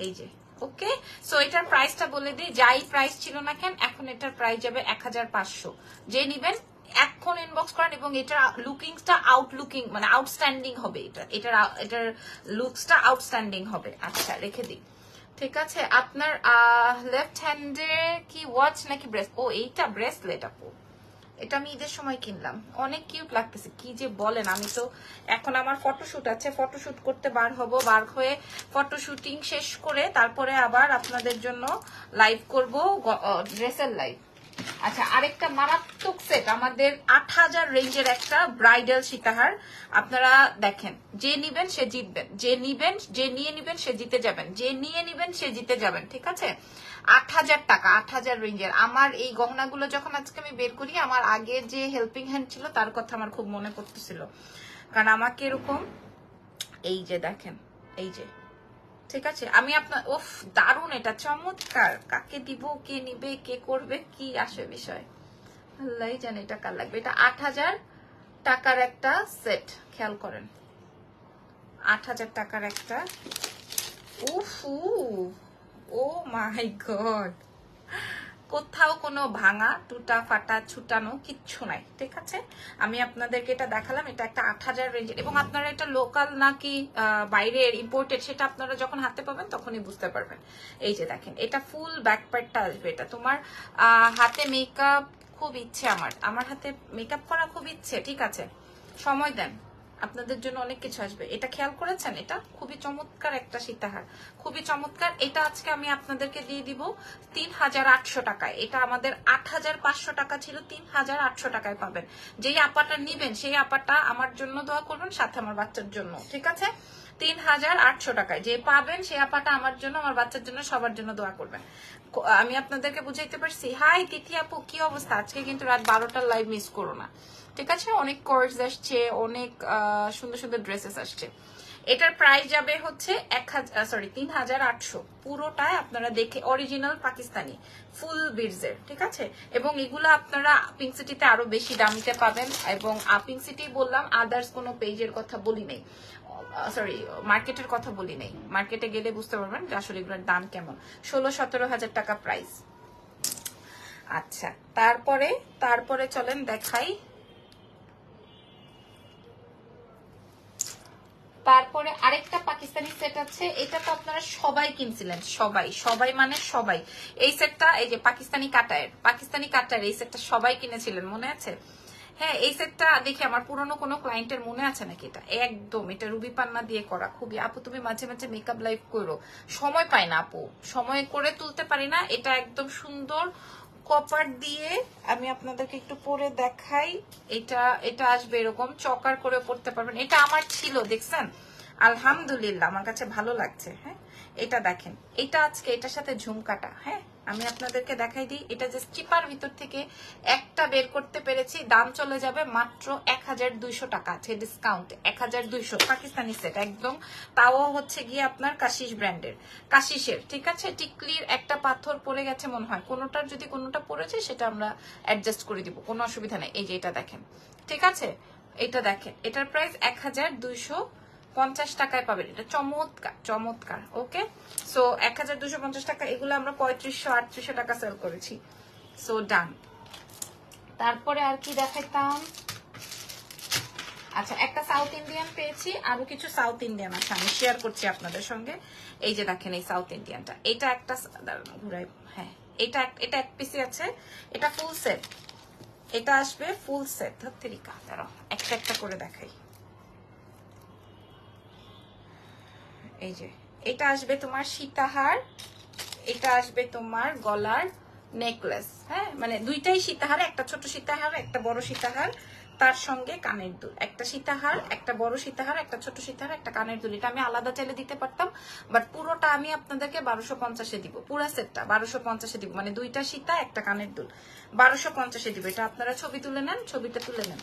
এই যে ওকে। সো এটার প্রাইসটা বলে দিই, যাই প্রাইস ছিল না কেন এখন এটার প্রাইস যাবে 1500। যে নিবেন এখন ইনবক্স করেন, এবং এটার লুকিংসটা আউটলুকিং মানে আউটস্ট্যান্ডিং হবে, এটার লুকসটা আউটস্ট্যান্ডিং হবে। আচ্ছা রেখে দিই, ঠিক আছে? আপনার লেফট হ্যান্ডে কি ওয়াচ নাকি ব্রেস? ও এইটা ব্রেসলেট আপু, এটা আমি ঈদের সময় কিনলাম, অনেক কিউট লাগতেছে। কি যে বলেন, আমি তো এখন আমার ফটোশুট আছে, ফটোশুট করতে বার হব, বার হয়ে ফটোশুটিং শেষ করে তারপরে আবার আপনাদের জন্য লাইভ করব, ড্রেসের লাইভ। আচ্ছা আরেকটা মারাত্মক সেট, আমাদের 8000 রেঞ্জের একটা ব্রাইডাল সীতাহার। আপনারা দেখেন, যে নিবেন সে জিতবেন, যে নিয়ে নিবেন সে জিতে যাবেন, যে নিয়ে নিবেন সে জিতে যাবেন, ঠিক আছে? 8000 টাকা, 8000 রেঞ্জের। আমার এই গহনাগুলো যখন আজকে আমি বের করি, আমার আগে যে হেল্পিং হ্যান্ড ছিল তার কথা আমার খুব মনে পড়তেছিল, কারণ আমাকে এরকম, এই যে দেখেন, এই যে, ঠিক আছে? আমি আপনার ওফ দারুণ, এটা চমৎকার। কাকে দিব, কে নিবে, কে করবে, কি আসে বিষয় আল্লাহ জানে এটা কার লাগবে। এটা 8000 টাকার একটা সেট, খেয়াল করেন, 8000 টাকার একটা। উফ ও মাই গড, কোথাও কোনো ভাঙা টুটা ফাটা ছুটানো কিচ্ছু নাই, ঠিক আছে। আমি আপনাদেরকে এটা দেখালাম, এটা একটা 8000 রেঞ্জের, এবং আপনারা এটা লোকাল নাকি বাইরের ইম্পোর্টেড সেটা আপনারা যখন হাতে পাবেন তখনই বুঝতে পারবেন। এই যে দেখেন, এটা ফুল ব্যাক পার্টটা আসবে। এটা তোমার হাতে মেকআপ খুব ইচ্ছে, আমার হাতে মেকআপ করা খুব ইচ্ছে, ঠিক আছে, সময় দেন, আপনাদের জন্য অনেক কিছু আসবে। এটা খেয়াল করেছেন, এটা খুবই চমৎকার একটা সীতাহার, খুবই চমৎকার। এটা আজকে আমি আপনাদেরকে দিয়ে দিব 3800 টাকায়। এটা আমাদের 8500 টাকা ছিল, 3800 টাকায় পাবেন। যেই আপাটা নিবেন সেই আপাটা আমার জন্য দোয়া করবেন, সাথে আমার বাচ্চার জন্য, ঠিক আছে। 3800 টাকায় যে পাবেন সেই আপাটা আমার জন্য, আমার বাচ্চার জন্য, সবার জন্য দোয়া করবেন। আমি আপনাদেরকে বুঝাইতে পারছি? হাই তিথি আপু, কি অবস্থা? আজকে কিন্তু রাত 12টার লাইভ মিস করো না, ঠিক আছে। অনেক কোর্স আসছে, অনেক সুন্দর সুন্দর ড্রেসেস আসছে। এটার প্রাইস যাবে হচ্ছে 3800 পুরোটায়। আপনারা দেখে অরিজিনাল পাকিস্তানি ফুল বিডসের, ঠিক আছে। এবং এগুলো আপনারা পিঙ্ক সিটিতে আরো বেশি দামিতে পাবেন, এবং পিঙ্ক সিটি বললাম, আদার্স কোনো পেজের কথা বলি নেই, সরি মার্কেটের কথা বলি নেই। মার্কেটে গেলে বুঝতে পারবেন যে আসলে এগুলোর দাম কেমন। 16-17 হাজার টাকা প্রাইস। আচ্ছা, তারপরে চলেন দেখাই। তারপরে আরেকটা পাকিস্তানি সেট আছে, এটা তো আপনারা সবাই কিনছিলেন, সবাই মানে সবাই। এই সেটটা, এই যে পাকিস্তানি কাটার এই সেটটা সবাই কিনেছিলেন, মনে আছে? হ্যাঁ, এই সেটটা দেখি আমার পুরনো কোনো ক্লায়েন্টের মনে আছে নাকি? এটা একদম, এটা রুবি পান্না দিয়ে করা। খুবই আপু তুমি মাঝে মাঝে মেকআপ লাইভ করো, সময় পাই না আপু, সময় করে তুলতে পারি না। এটা একদম সুন্দর কপার দিয়ে আমি আপনাদেরকে একটু পরে দেখাই। এটা আসবে এরকম চকার করে পড়তে পারবেন। এটা আমার ছিল, দেখছেন, আলহামদুলিল্লাহ আমার কাছে ভালো লাগছে। হ্যাঁ, এটা দেখেন, এটা আজকে এটার সাথে ঝুমকাটা, হ্যাঁ আমি আপনাদেরকে দেখাই দিই। এটা যে চিপার ভিতর থেকে একটা বের করতে পেরেছি, দাম চলে যাবে মাত্র 1200 টাকা, আছে ডিসকাউন্ট 1200 পাকিস্তানি সেট একদম। তাও হচ্ছে গিয়ে আপনার কাশিস ব্র্যান্ডের, কাশিসের, ঠিক আছে। টিকলির একটা পাথর পড়ে গেছে মনে হয়, কোনোটার যদি কোনোটা পড়েছে সেটা আমরা অ্যাডজাস্ট করে দিব, কোনো অসুবিধা নেই। এই যে এটা দেখেন, ঠিক আছে, এটা দেখেন, এটার প্রাইস 1250 টাকায় পাবেন। এটা চমৎকার ওকে। সো 1250 টাকা, এগুলো আমরা 3500-3800 টাকা সেল করেছি। সো ডান। তারপরে আর কি দেখাইতাম? আচ্ছা, একটা সাউথ ইন্ডিয়ান পেয়েছি, আরো কিছু সাউথ ইন্ডিয়ান আছে, আমি শেয়ার করছি আপনাদের সঙ্গে। এই যে দেখেন, এই সাউথ ইন্ডিয়ানটা, এটা একটা ঘুরাই, হ্যাঁ এটা এক পিসি আছে, এটা ফুল সেট, এটা আসবে ফুল সেট। ধত্তেরিকা, দাঁড়াও একটা একটা করে দেখাই। এই যে এটা আসবে তোমার সীতাহার, এটা আসবে তোমার গলার নেকলেস, হ্যাঁ মানে দুইটাই সীতাহার, একটা ছোট সীতাহার একটা বড় সীতাহার, তার সঙ্গে কানের দুল। একটা সীতাহার, একটা বড় সীতাহার, একটা ছোট সীতাহার, একটা কানের দুল। এটা আমি আলাদা চাইলে দিতে পারতাম, বাট পুরোটা আমি আপনাদেরকে 1250-এ দিব, পুরা সেটটা 1250-এ দিব, মানে দুইটা সীতা একটা কানের দুল 1250-এ দিব। এটা আপনারা ছবি তুলে নেন, ছবিটা তুলে নেন।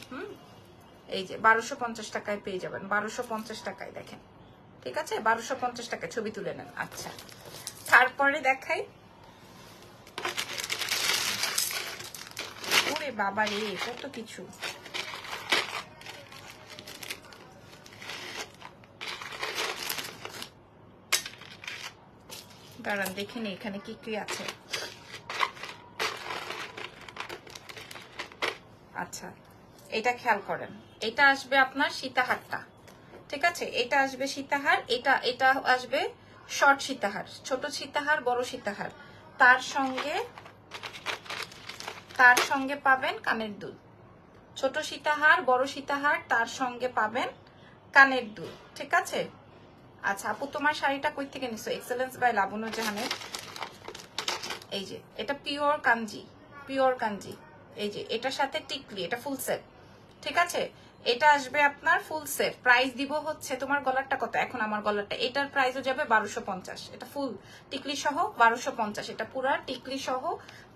এই যে 1250 টাকায় পেয়ে যাবেন, 1250 টাকায় দেখেন, ঠিক আছে, 1250 টাকায় ছবি তুলে নেন। আচ্ছা, তারপরে দেখাই। ওরে বাবা রে, কত কিছু। দাঁড়ান দেখিনি এখানে কি কি আছে। আচ্ছা, এটা খেয়াল করেন, এটা আসবে আপনার সীতাহারটা, ঠিক আছে, এটা আসবে সীতাহার, এটা আসবে শর্ট সীতাহার, ছোট সীতাহার বড় সীতাহার, তার সঙ্গে পাবেন কানের দুল। ছোট সীতাহার বড় সীতাহার, তার সঙ্গে পাবেন কানের দুল, ঠিক আছে। আচ্ছা আপু, তোমার শাড়িটা কই থেকে নিছো? এক্সেলেন্স বাই লাবণ্য জাহানের। এই যে এটা পিওর কাঞ্জি, এই যে এটার সাথে টিকলি, এটা ফুল সেট, ঠিক আছে। এটা আসবে আপনার ফুল সেট, প্রাইস দিব হচ্ছে, তোমার গলারটা কত এখন? আমার গলারটা, এটার প্রাইসও যাবে 1250, এটা ফুল টিকলি সহ 1250, এটা পুরা টিকলি সহ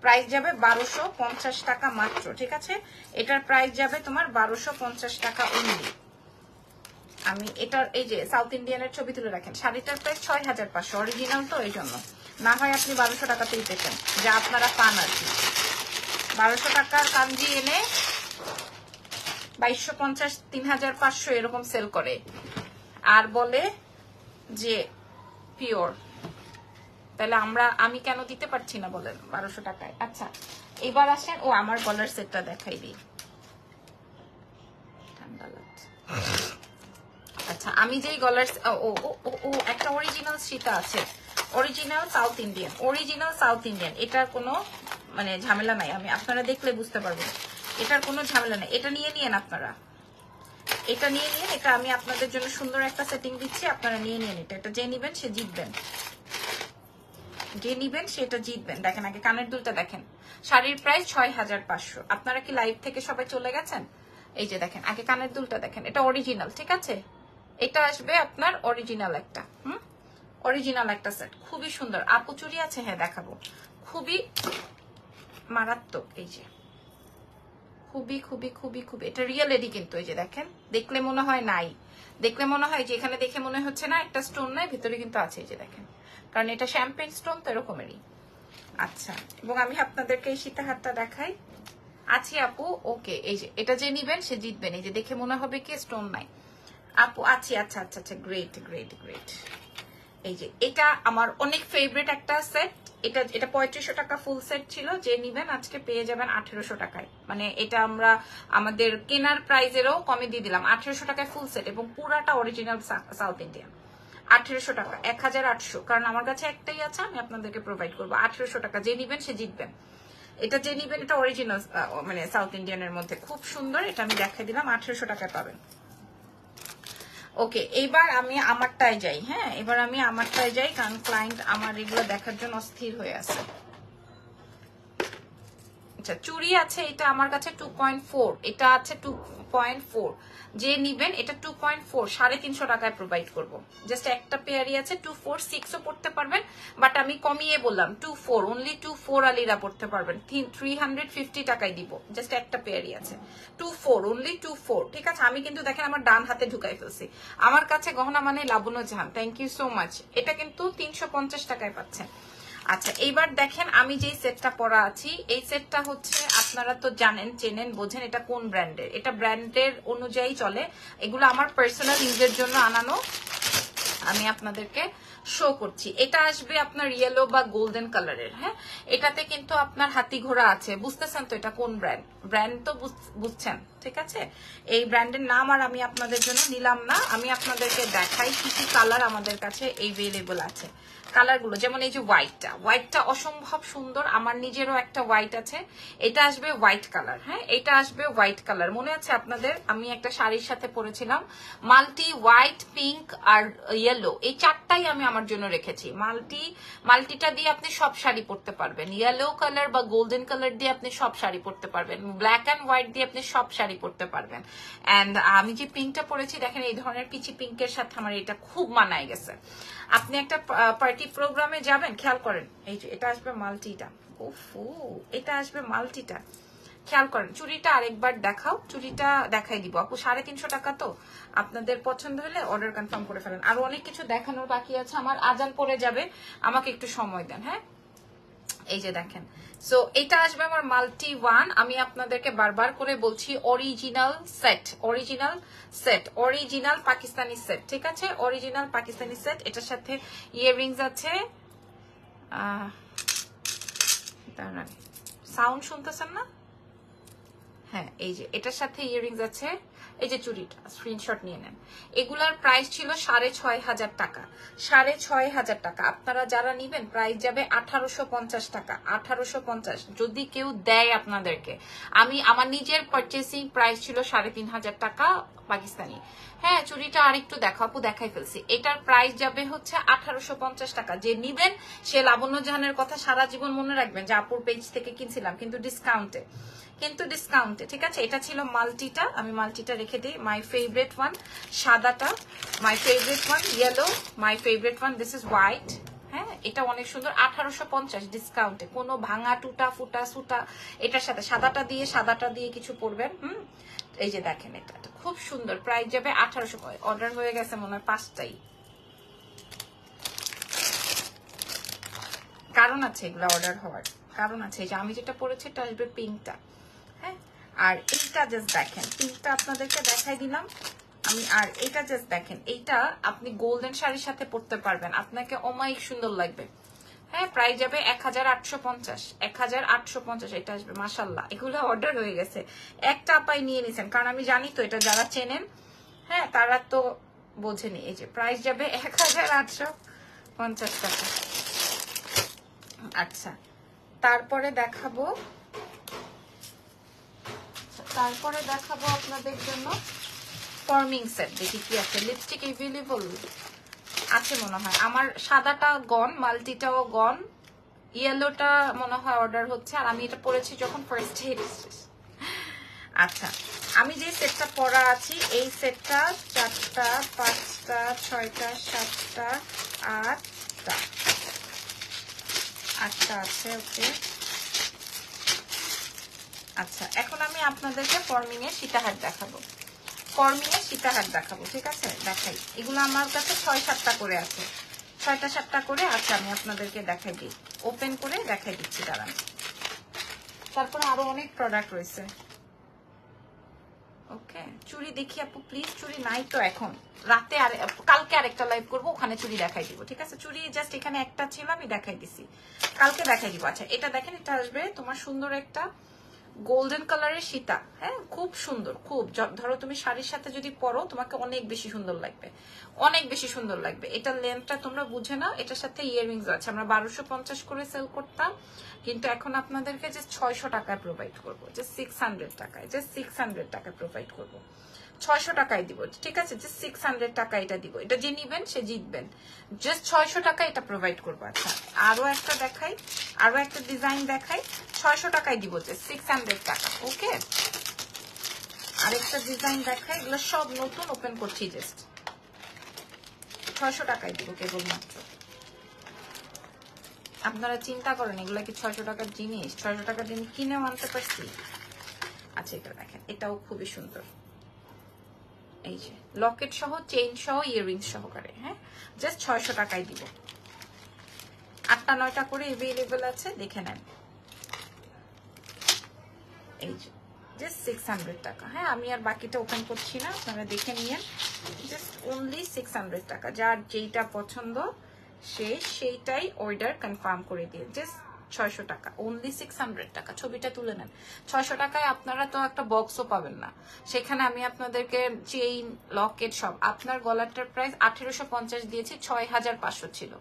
প্রাইস যাবে 1250 টাকা মাত্র, ঠিক আছে। এটার প্রাইস যাবে তোমার 1250 টাকা অনলি। আমি এটার এই যে সাউথ ইন্ডিয়ানের ছবি তুলে রাখেন। শাড়িটার প্রাইস 6500, অরিজিনাল তো এই জন্য, না হয় আপনি 1200 টাকাতেই পেতেন, যা আপনারা পান আর কি। 1200 টাকার কাঞ্জি এনে 2250, 3500 এরকম সেল করে, আর বলে যে পিওর। তাহলে আমি কেন দিতে পারছি না বলেন 1200 টাকায়? আচ্ছা, এবার আসেন, ও আমার গলার সেটটা দেখাই দিই, ঠান্ডা লাগছে। আচ্ছা, আমি যেই গলার ও ও ও ও একটা অরিজিনাল সীতা আছে, original south Indian, original south Indian. এটার কোনো মানে ঝামেলা নাই, আমি আপনারা দেখলে বুঝতে পারবেন এটার কোনো ঝামেলা নাই। এটা নিয়ে নিয়েন আপনারা, এটা নিয়ে নিন। এটা আমি আপনাদের জন্য সুন্দর একটা সেটিং দিচ্ছি, আপনারা নিয়ে নিন এটা। এটা যে নিবেন সে জিতবেন, যে নিবেন সেটা জিতবেন। দেখেন আগে কানের দুলটা দেখেন, শাড়ির প্রাইস 6500। আপনারা কি লাইভ থেকে সবাই চলে গেছেন? এই যে দেখেন আগে কানের দুলটা দেখেন, এটা অরিজিনাল, ঠিক আছে? এটা আসবে আপনার অরিজিনাল একটা, অরিজিনাল একটা সেট, খুবই সুন্দর। আপু চুড়ি আছে? হ্যাঁ দেখাবো, খুবই মারাত্মক। এই যে খুবই খুবই খুবই খুবই, এটা রিয়েল এডি কিন্তু। এই যে দেখেন, দেখলে মনে হয় নাই, দেখলে মনে হয় যে এখানে দেখে মনে হচ্ছে না একটা স্টোন নাই, ভিতরে কিন্তু আছে। এই যে দেখেন, কারণ এটা শ্যাম্পেন স্টোন তো এরকমেরই। আচ্ছা, এবং আমি আপনাদেরকে এই সীতা হাতটা দেখাই। আছি আপু, ওকে। এই যে এটা যে নিবেন সে জিতবেন। এই যে দেখে মনে হবে কি স্টোন নাই। আপু আছি, আচ্ছা আচ্ছা আচ্ছা, গ্রেট গ্রেট গ্রেট। এই যে এটা আমার অনেক ফেভারিট একটা সেট। এটা 3500 টাকা ফুল সেট ছিল, যে নিবেন আজকে পেয়ে যাবেন 1800 টাকায়। মানে এটা আমরা আমাদের কেনার প্রাইজেরও কমে দিয়ে দিলাম, 1800 টাকায় ফুল সেট, এবং পুরাটা অরিজিনাল সাউথ ইন্ডিয়ান। 1800 টাকা, 1800, কারণ আমার কাছে একটাই আছে, আমি আপনাদেরকে প্রোভাইড করবো। 1800 টাকা, যে নিবেন সে জিতবেন। এটা যে নিবেন, এটা অরিজিনাল মানে সাউথ ইন্ডিয়ানের মধ্যে খুব সুন্দর। এটা আমি দেখাই দিলাম, 1800 টাকায় পাবেন। ওকে, এবার আমি আমারটায় যাই। হ্যাঁ, এবার আমি আমারটায় যাই, কারণ ক্লায়েন্ট আমার এগুলো দেখার জন্য অস্থির হয়ে আছে। আচ্ছা, চুড়ি আছে, এটা আমার কাছে 2.4, এটা আছে 2.4। যে নিবেন এটা 2.4, 350 টাকায় প্রোভাইড করব। জাস্ট একটা পেয়ারই আছে, 246ও পড়তে পারবেন, বাট আমি কমিয়ে বললাম 24, অনলি 24 আলিরা পড়তে পারবেন, 350 টাকায় দিব। জাস্ট একটা পেয়ারই আছে, 24, অনলি 24। ঠিক আছে, আমি কিন্তু দেখেন আমার ডান হাতে ঢুকাই ফেলছি। আমার কাছে গহনা মানে লাবণ্য জাহান, থ্যাংক ইউ সো মাচ। এটা কিন্তু 350 টাকায় পাচ্ছেন। আচ্ছা, এইবার দেখেন আমি যেই সেটটা পরা আছি, এই সেটটা হচ্ছে আপনারা তো জানেন, চেনেন, বোঝেন এটা কোন ব্র্যান্ডের। এটা ব্র্যান্ডের অনুযায়ী চলে, এগুলো আমার পার্সোনাল ইউজের জন্য আনানো, আমি আপনাদেরকে শো করছি। এটা আসবে আপনার ইয়েলো বা গোল্ডেন কালারের। হ্যাঁ, এটাতে কিন্তু আপনার হাতি ঘোড়া আছে, বুঝতেছেন তো এটা কোন ব্র্যান্ড? ব্র্যান্ড তো বুঝছেন, ঠিক আছে? এই ব্র্যান্ডের নাম আর আমি আপনাদের জন্য নিলাম না, আমি আপনাদেরকে দেখাই কি কি কালার আমাদের কাছে এভেলেবল আছে। কালারগুলো যেমন এই যে হোয়াইটটা অসম্ভব সুন্দর, আমার নিজেরও একটা হোয়াইট আছে, এটা আসবে হোয়াইট কালার। হ্যাঁ, এটা আসবে হোয়াইট কালার, মনে আছে আপনাদের? আমি একটা শাড়ির সাথে পরেছিলাম, মাল্টি হোয়াইট, পিঙ্ক আর ইয়েলো, এই চারটাই আমি আমার জন্য রেখেছি। মাল্টিটা দিয়ে আপনি সব শাড়ি পরতে পারবেন, ইয়েলো কালার বা গোল্ডেন কালার দিয়ে আপনি সব শাড়ি পরতে পারবেন, ব্ল্যাক অ্যান্ড হোয়াইট দিয়ে আপনি সব শাড়ি পরতে পারবেন। অ্যান্ড আমি যে পিঙ্কটা পরেছি দেখেন, এই ধরনের পিচি পিঙ্কের সাথে আমার এটা খুব মানায় গেছে। আপনি একটা পার্টি প্রোগ্রামে যাবেন, খেয়াল করেন, এই যে এটা আসবে মাল্টিটা, ওফো, এটা আসবে মাল্টিটা, খেয়াল করেন। চুড়িটা আরেকবার দেখাও, চুড়িটা দেখাই দিব আপু, 350 টাকা তো। আপনাদের পছন্দ হলে অর্ডার কনফার্ম করে ফেলেন। আরো অনেক কিছু দেখানোর বাকি আছে, আমার আজান পড়ে যাবে, আমাকে একটু সময় দেন। হ্যাঁ, এই যে দেখেন, সো এটা আসবে আমার মাল্টি ওয়ান। আমি আপনাদেরকে বারবার করে বলছি original set, original set, original Pakistani set, ঠিক আছে? Original Pakistani set. এটার সাথে ইয়াররিংস আছে, সাউন্ড শুনতেছেন না? হ্যাঁ, এই যে এটার সাথে ইয়াররিংস আছে, এই যে চুড়িটা, স্ক্রিনশট নিয়ে নেন। এগুলার প্রাইস ছিল 6500 টাকা, 6500 টাকা। আপনারা যারা নিবেন প্রাইস যাবে 1850 টাকা, 1850 যদি কেউ দেয় আপনাদেরকে। আমি আমার নিজের পারচেসিং প্রাইস ছিল 3500 টাকা পাকিস্তানি। হ্যাঁ, চুড়িটা আরেকটু দেখো আপু, দেখাই ফেলছি। এটার প্রাইস যাবে হচ্ছে 1850 টাকা। যে নিবেন সে লাবণ্য জাহানের কথা সারা জীবন মনে রাখবেন, যে আপুর পেজ থেকে কিনছিলাম, কিন্তু ডিসকাউন্টে, ঠিক আছে? এটা ছিল মাল্টিটা, আমি মাল্টিটা রেখে দিই। মাই ফেভারিট ওয়ান সাদাটা, my favourite one yellow, my favourite one this is white. হ্যাঁ, এটা অনেক সুন্দর, 1850 ডিসকাউন্টে, কোনো ভাঙা টুটা ফুটা সুটা। এটার সাথে সাদাটা দিয়ে কিছু পরবেন। এই যে দেখেন, এটা খুব সুন্দর, প্রাইস যাবে 1800। অর্ডার হয়ে গেছে মনে হয় 5টাই, কারণ আছে এগুলো অর্ডার হওয়ার, কারণ আছে। এই যে আমি যেটা পরেছি এটা আসবে পিঙ্কটা। হ্যাঁ, আর এইটা জাস্ট দেখেন, পিঙ্কটা আপনাদেরকে দেখাই দিলাম আমি। আর এটা জাস্ট দেখেন, এইটা আপনি গোল্ডেন শাড়ির সাথে পরতে পারবেন, আপনাকে অমায়িক সুন্দর লাগবে। হ্যাঁ, প্রাইস যাবে 1850, 1850 এটা আসবে। মাশাল্লাহ, এগুলো অর্ডার হয়ে গেছে, একটা আপাই নিয়ে নিছেন, কারণ আমি জানি তো এটা যারা চেনেন, হ্যাঁ তারা তো বোঝেনি। এই যে প্রাইস যাবে 1850 টাকা। আচ্ছা, তারপরে দেখাবো আপনাদের জন্য ফর্মিং সেট। দেখি কি আছে, লিপস্টিক এভেলেবল আছে মনে হয়। আমার সাদাটা গন, মাল্টিটাও গন, ইয়েলোটা মনে হয় অর্ডার হচ্ছে, আর আমি এটা পরেছি যখন ফার্স্ট ডে। আচ্ছা, আমি যে সেটটা পরা আছি এই সেটটা 4টা 5টা 6টা 7টা 8টা আছে। ওকে, আচ্ছা এখন আমি আপনাদেরকে ফর্মিং এর সীতাহার দেখাবো, ঠিক আছে? দেখাই, এগুলো আমার কাছে 6-7টা করে আছে, 6টা-7টা করে আছে। আমি আপনাদেরকে দেখাই দিই, ওপেন করে দেখাই দিচ্ছি দাঁড়ান। তারপরে আরো অনেক প্রোডাক্ট রয়েছে। ওকে, চুড়ি দেখি আপু প্লিজ। চুড়ি নাই তো এখন, রাতে আর কালকে আরেকটা লাইভ করবো, ওখানে চুড়ি দেখাই দিব, ঠিক আছে? চুড়ি জাস্ট এখানে একটা ছিল, আমি দেখাই দিছি, কালকে দেখাই দিব। আচ্ছা, এটা দেখেন, এটা আসবে তোমার সুন্দর একটা গোল্ডেন কালারের সীতা। হ্যাঁ, খুব সুন্দর, খুব। ধরো তুমি শাড়ির সাথে যদি পরো, তোমাকে অনেক বেশি সুন্দর লাগবে, এটার লেন্থটা তোমরা বুঝে নাও। এটার সাথে ইয়াররিংস আছে। আমরা 1250 করে সেল করতাম, কিন্তু এখন আপনাদেরকে যে 600 টাকায় প্রোভাইড করবো, যে 600 টাকায় প্রোভাইড করবো, 600 টাকায় দিব, ঠিক আছে? যে 600 টাকা এটা দিব, এটা যে নিবেন সে জিতবেন। জাস্ট 600 টাকা এটা প্রোভাইড করবো। আচ্ছা, আরো একটা দেখাই, আরো একটা ডিজাইন দেখাই, 600 টাকায় দিব, যে 600 টাকা। ওকে, আরেকটা ডিজাইন দেখাই, এগুলো সব নতুন ওপেন করছি, জাস্ট 600 টাকায় দিব কেবলমাত্র। আপনারা চিন্তা করেন, এগুলা কি 600 টাকার জিনিস? 600 টাকার জিনিস কিনেও আনতে পারছি। আচ্ছা, এটা দেখেন, এটাও খুবই সুন্দর। এই যে লকেট সহ, চেইন সহ, ইয়াররিংস সহকারে। হ্যাঁ, জাস্ট 600 টাকায় দিব। 8টা-9টা করে এভেলেবেল আছে, দেখে নেন। এই যে জাস্ট 600 টাকা। হ্যাঁ, আমি আর বাকিটা ওপেন করছি না, আপনারা দেখে নিয়েন। জাস্ট অনলি 600 টাকা। যার যেইটা পছন্দ সে সেইটাই অর্ডার কনফার্ম করে দিয়ে, জাস্ট 600 টাকা, অনলি 600 টাকা। ছবিটা তুলে নেন। 600 টাকায় আপনারা তো একটা বক্সও পাবেন না, সেখানে আমি আপনাদেরকে চেইন, লকেট সব। আপনার গলাটার প্রাইস 1850 দিয়েছি, 6500 ছিল।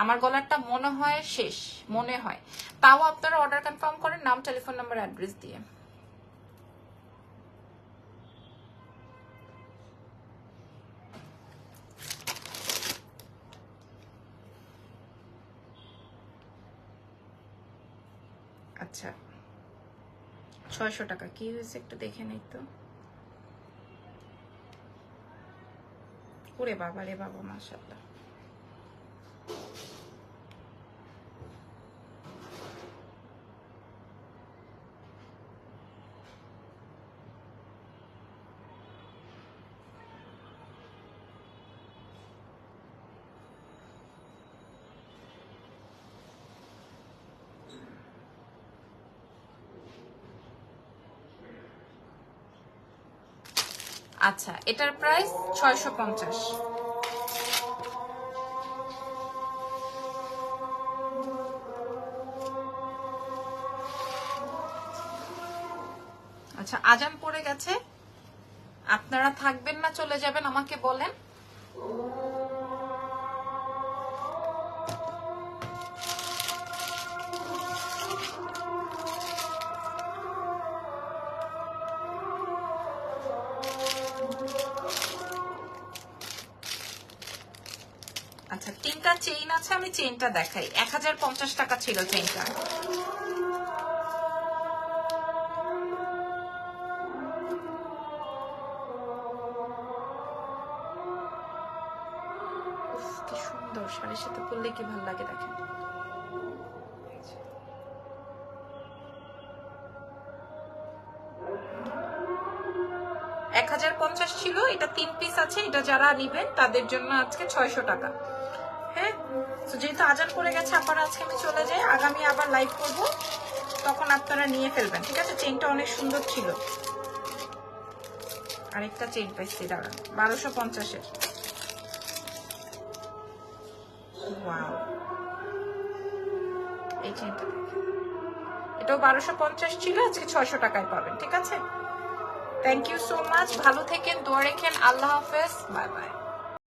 আমার গলারটা মনে হয় শেষ, মনে হয়। তাও আপনারা অর্ডার কনফার্ম করেন, নাম, টেলিফোন নাম্বার, অ্যাড্রেস দিয়ে। আচ্ছা, 600 টাকা কি হয়েছে একটু দেখে নেই তো। ওরে বাবা রে বাবা, মাশাআল্লাহ। আচ্ছা, এটার প্রাইস 650। আচ্ছা, আজান পড়ে গেছে, আপনারা থাকবেন না চলে যাবেন আমাকে বলেন। আচ্ছা, 3টা চেইন আছে, আমি চেইনটা দেখাই। 1050 টাকা ছিল চেইনটা। কি সুন্দর, শাড়ির সাথে পরলে কি ভালো লাগে দেখেন। 1050 ছিল, এটা 3 পিস আছে। এটা যারা নিবেন তাদের জন্য আজকে 600 টাকা। হ্যাঁ, তো যেহেতু আজান পড়ে গেছে, আপনারা আজকে আমি চলে যাই, আগামী আবার লাইভ করব, তখন আপনারা নিয়ে ফেলবেন, ঠিক আছে? চেইনটা অনেক সুন্দর ছিল। আরেকটা চেইন পাইছি, দাঁড়ান, 1250-এর। ওয়াও, এই চেনটা এটাও 1250 ছিল, আজকে 600 টাকায় পাবেন। ঠিক আছে, থ্যাংক ইউ সো মাচ, ভালো থেকেন, দোয়া রেখেন, আল্লাহ হাফেজ, বাই বাই।